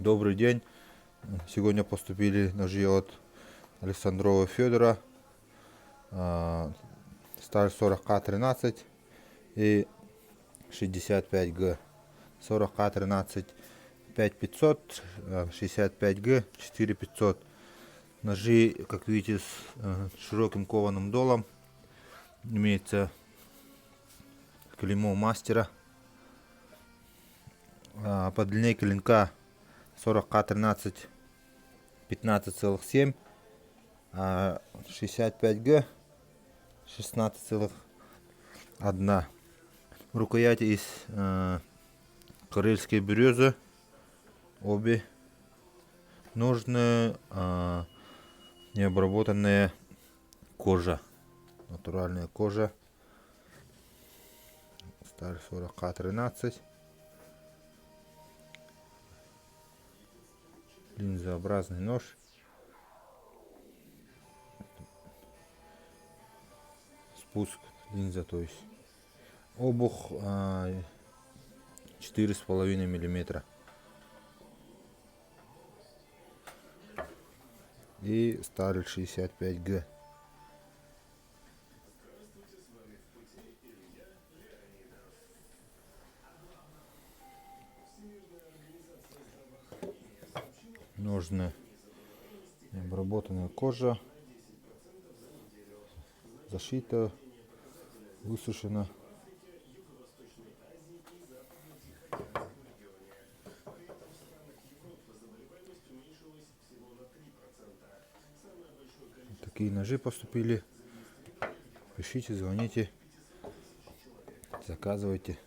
Добрый день. Сегодня поступили ножи от Александрова Федора. Сталь 40К13 и 65Г. 40К13 5500, 65Г 4500. Ножи, как видите, с широким кованым долом. Имеется клеймо мастера. По длине клинка 40К13 15,7, а 65Г 16,1. Рукояти из карельской березы. Обе ножные, необработанная кожа, натуральная кожа. Сталь 40К13. Линзообразный нож. Спуск линза, то есть обух 4,5 миллиметра. И сталь 65Г. Ножная обработанная кожа, зашита, высушена. Такие ножи поступили. Пишите, звоните, заказывайте.